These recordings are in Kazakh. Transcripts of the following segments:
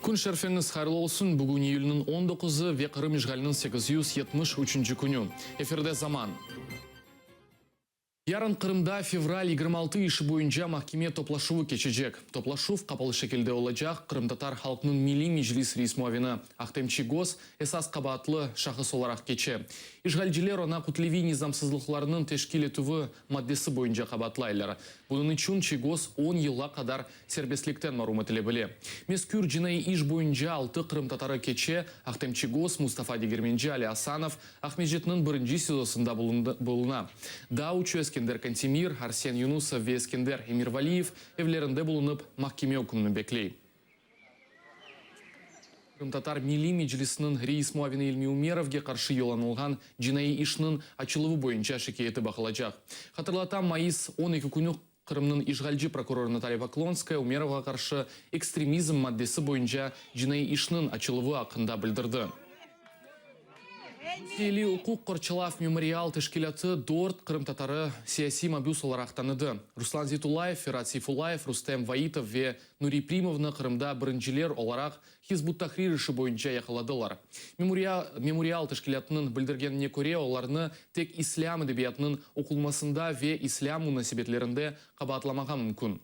Күн шәрфеңіз қайырлы olsun. Бүгін июльнің 19-ы ве Қырым işgalinin 873 күні. Эфирде заман. Ярын Қырымда февраль 26 іші бойынша махкеме топлашуы кечежек. Топлашув қапалы шекелде олачақ Қырымдатар халқының милли межлис рейсмуавины Ақтемчи гос эсас қабатлы шахыс оларақ кече. Ишгалжилер она кутлеви низамсызлықларының тешкилетуі маддесі бойынша қабатлайлар. Бұның үшін Чигос 10 елға қадар сербесліктен марум етіле біле. Мескүр жинай иш бойынша 6 Қырымдатары кече Ақтемчи гос Мустафа Дегерменджи Али Асанов Ахмежетінің бірінші сезосында болуна. Да учу Эскендер Кантемир, Арсен Юнусов ве Эскендер Эмирвалиев евлерінде болынып махкеме өкімінің беклей. Татар милли межлисінің рейс муавины Илми Умеровге қаршы еланылған жинайы ишінің ачылығы бойынша шекееті бақылачақ. Хатырлатам майыс 12 күні Қырымның ишгалжи прокуроры Наталья Поклонская Умеровға қаршы экстремизм маддесі бойынша жинайы ишінің ачылығы ақында білдірді. Сели укук Корчалав мемориал тешкиляты Дорт Крым татары сияси мабюс оларақ таныды. Руслан Зитулаев, Ферат Сейфулаев, Рустем Ваитов ве Нури Примовны Крымда біріншілер оларақ Хизбут Тахрир ішы бойынша яқыладылар. Мемориал тешкилятының білдіргеніне көре оларны тек ислам әдебиятының оқылмасында ве ислам мұнасибетлерінде қабатламаға мүмкін.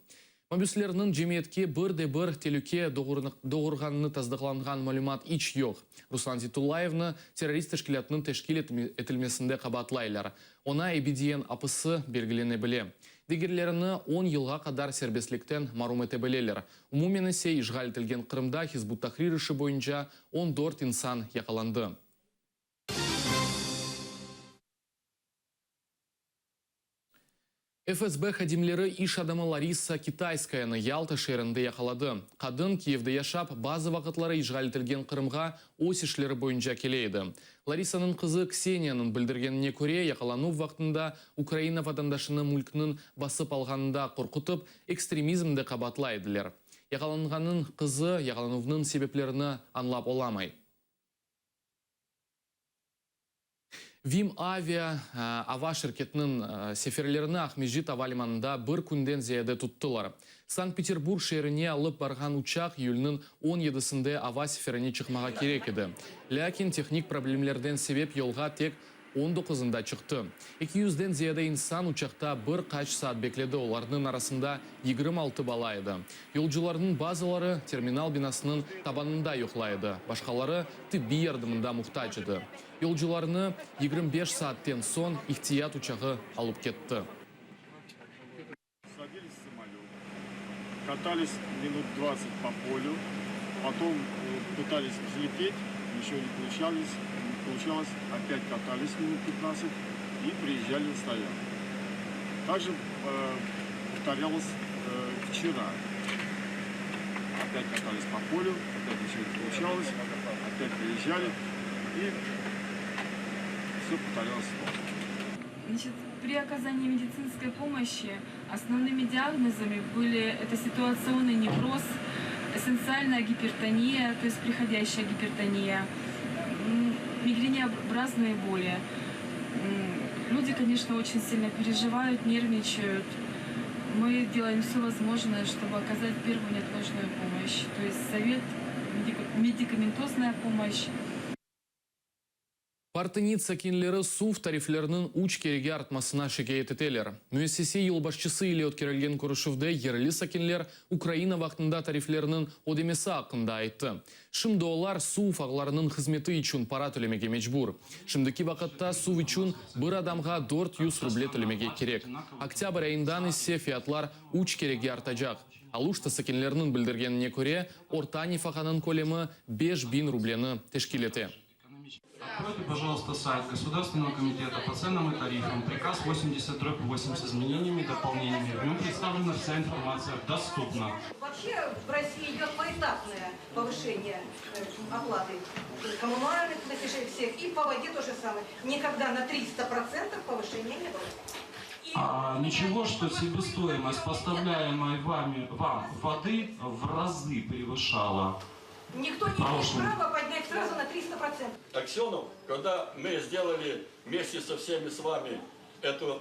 Мабюслерінің жемиетке бір телюке доғырғанны таздықланған малюмат ич йоқ. Руслан Зитулаевны террорист тешкилятының тешкил етілмесінде қабатлайлар. Она эбидиен апысы белгілене біле. Дегерлеріні 10 елға қадар сербесліктен марум ете білелер. Умумен есе ишғал етілген Қырымда Хизбут Тахрир іші бойынша 14 инсан яқаланды. ФСБ хадимлері иш адамы Лариса Китайскаяны Ялта шерінде яқалады. Қадын Киевде яшап базы вақытлары ишғал етілген Қырымға ос ішлері бойынша келейді. Ларисаның қызы Ксенияның білдіргеніне көре яқалану вақтында Украина ватандашыны мүлкінің басып алғанында қорқытып экстремизмді қабатлайдылер. Яқаланғанның қызы яқалануының себеплеріні анлап оламай. Вим авиа ава шіркетінің сеферлеріні Ахмежит авалиманында бір күнден зияды тұттылар. Санкт-Петербург шеріне алып барған учақ июльнің 17-сінде ава сеферіне чықмаға керек еді. Ләкин техник проблемлерден себеп елға тек 19-ында чықты. 200-ден зияды инсан учақта бір қач саат бекледі, олардың арасында 26 бала еді. Yolcularının базалары терминал бинасының табанында yoqlaydı. Başqaları tibbi yardımında muhtaç еді. Yolcularını 25 сааттен сон ихтият учағы алып кетті. Садились в самолет, катались минут 20 по полю, потом пытались взлететь, ничего не получалось, опять катались минут 15 и приезжали на стоянку. Также повторялось вчера. Опять катались по полю, опять ничего не получалось, опять приезжали и все повторялось снова. Значит, при оказании медицинской помощи основными диагнозами были это ситуационный невроз, эссенциальная гипертония, то есть приходящая гипертония, мигренеобразные боли. Люди, конечно, очень сильно переживают, нервничают. Мы делаем все возможное, чтобы оказать первую неотложную помощь. То есть совет, медикаментозная помощь. Партынит сакинлері сув тарифлерінің уч кереге артмасына шекейет етелер. Мүесесе елбашчысы или өткерілген көрішівде ерлі сакинлер Украина вақтында тарифлерінің одемесі ақында айтты. Шымды олар сув ағларының қызметі үшін пара төлемеге мечбур. Шымдыки вақытта сув үшін бір адамға 400 рубле төлемеге керек. Октябрь айындан есе фиатлар уч кереге артажақ. Алушта сакинлерінің білдіргеніне көре, орта нефақаның көлемі 5000 рублені тешкилете. Откройте, пожалуйста, сайт Государственного комитета по ценам и тарифам, приказ 80/8 с изменениями и дополнениями. В нем представлена вся информация, доступна. Вообще в России идет поэтапное повышение оплаты коммунальных платежей всех, и по воде то же самое. Никогда на 300% повышения не было. Ничего, что себестоимость поставляемой вам воды в разы превышала. Никто не имеет права поднять сразу на 300%. Аксенов, когда мы сделали вместе со всеми с вами эту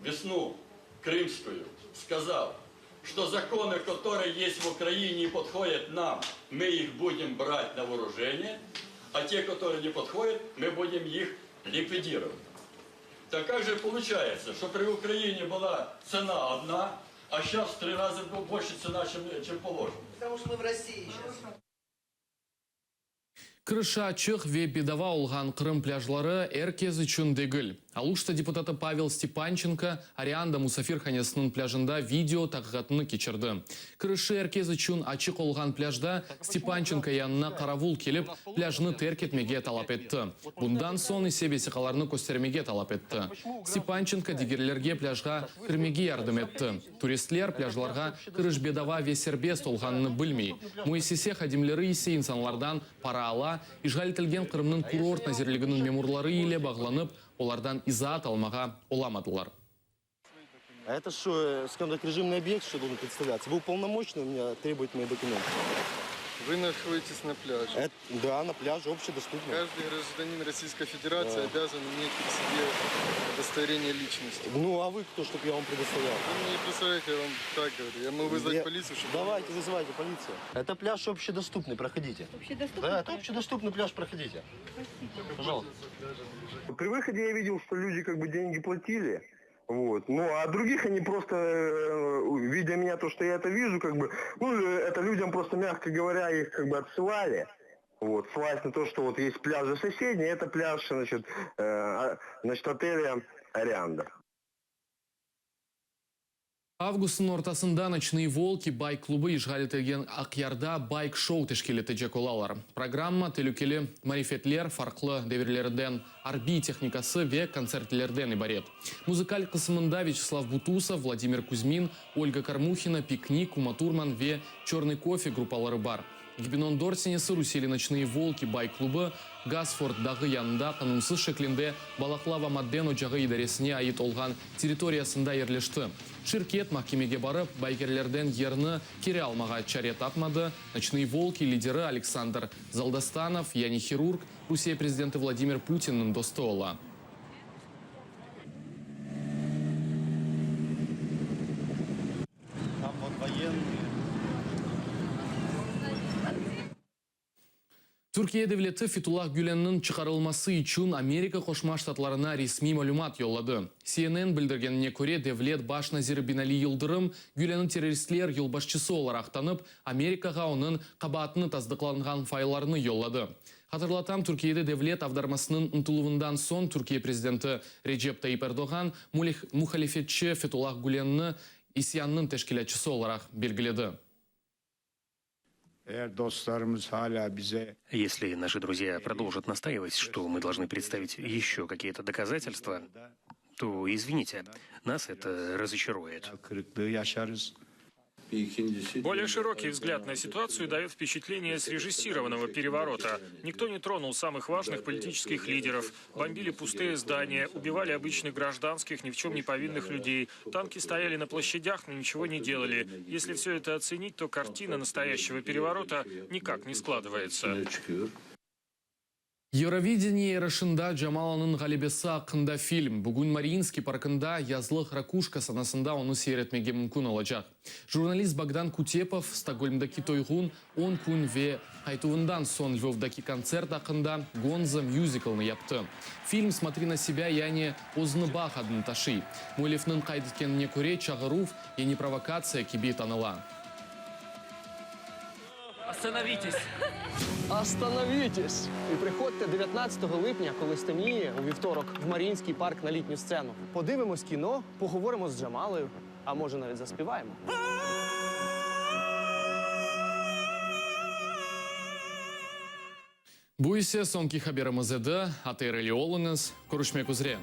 весну крымскую, сказал, что законы, которые есть в Украине и подходят нам, мы их будем брать на вооружение, а те, которые не подходят, мы будем их ликвидировать. Так как же получается, что при Украине была цена одна, а сейчас в 3 раза больше цена, чем положено? Потому что мы в России сейчас. Крыша ачық ве бедава олған Қырым пляжлары әркез үшін дегіл. Алушта депутаты Павел Степанченко Арианда Мусафир ханесінің пляжында видео тақығатыны кечірді. Крышы әркез үшін ачық олған пляжда Степанченко янына қаравул келіп, пляжны теркетмеге талап етті. Бұндан соң есебесі қаларны көстермеге талап етті. Степанченко дегерлерге пляжға кірмеге ярдым етті. Туристлер пляжларға кырыш бедава ве сербест олғаныны білмей. Муесесе хадимлері есе инсанлардан пара ала, ишғалетілген Қырымның курорт назерлігінің мемурлары еле бағланып, олардан изаат алмаға оламадылар. А это что, скажем так, режимный объект, что должен представляться? Вы уполномочены у меня требовать мои документы? Вы находитесь на пляже. Да, на пляже, общедоступно. Каждый гражданин Российской Федерации обязан иметь при себе удостоверение личности. Ну, а вы кто, чтобы я вам предоставлял? Вы мне не представляете, я вам так говорю. Я могу вызвать полицию, чтобы... Давайте, вызывайте полицию. Это пляж общедоступный, проходите. Общедоступный? Да, это общедоступный пляж, проходите. Спасибо. Пожалуйста. При выходе я видел, что люди как бы деньги платили. Вот. Ну, а других они просто, видя меня, то, что я это вижу, как бы, ну, это людям просто, мягко говоря, их как бы отсылали. Вот, ссылаясь на то, что вот есть пляжи соседние, это пляж, значит, отеля Арианда. Августың ортасында ночные волки байк-клубы ишғалетілген Ақярда байк-шоу тешкелетежек олалар. Программа тәлікелі марифетлер, фарқлы деверлерден арби техникасы ве концертлерден ибарет. Музыкаль қысымында Вячеслав Бутусов, Владимир Кузьмин, Ольга Кармухина, Пикник, Ума Турман ве Черный кофе группалары бар. Гибинон Дорсенесі Русели ночные волки байк-клубы Газфорд дағы янында қанунсыз шеклінде Балаклава Мадден очағы идаресіне айыт олған территориясында ерлешті. Ширкет махкемеге барып, байгерлерден ерні кере алмаға чаре тапмады. Ночные волки лидері Александр Залдастанов, яни хирург, Русия президенті Владимир Путиннің досты ола. Там вот военные. Түркия девлеті Фетуллах Гюленнің чықарылмасы үшін Америка Қошма Штатларына ресми мәлумат йоллады. CNN білдіргеніне көре девлет баш назирі Бинали Йылдырым Гюленнің террористлер елбашчысы олар ақтанып, Америкаға оның қабатыны таздықланған файларыны йоллады. Хатырлатам, Түркияда девлет авдармасының ұнтылуындан сон Түркия президенті Реджеп Тайип Эрдоган мұхалифетші Фетуллах Гюленні исянның тәшкілетчісі оларақ белгіледі. Если наши друзья продолжат настаивать, что мы должны представить еще какие-то доказательства, то, извините, нас это разочарует. Более широкий взгляд на ситуацию дает впечатление срежиссированного переворота. Никто не тронул самых важных политических лидеров, бомбили пустые здания, убивали обычных гражданских, ни в чем не повинных людей. Танки стояли на площадях, но ничего не делали. Если все это оценить, то картина настоящего переворота никак не складывается. Евровидение Рашында Джамаланың ғалебесі ақында фильм. Бүгін Мариинский паркында язлық ракушка санасында оны сейретмеге мүмкін олacak. Журналист Богдан Кутепов Стокгольмдaki тойғын 10 күн ве қайтуындан сон Львовдaki концерт ақында Гонза мюзиклны япты. Фильм «Смотри на себя» яне озны бақ адын ташы. Мөлевнің қайдыткеніне көре чағырув яне провокация кебе таныла. Остановитесь! Остановитесь! І приходьте 19 липня, коли стемніє, у вівторок, в Маріїнський парк на літню сцену. Подивимось кіно, поговоримо з Джамалою, а може навіть заспіваємо. Буйсе сонки хаберымызды, атырыли олыңыз, көрішмек үзре.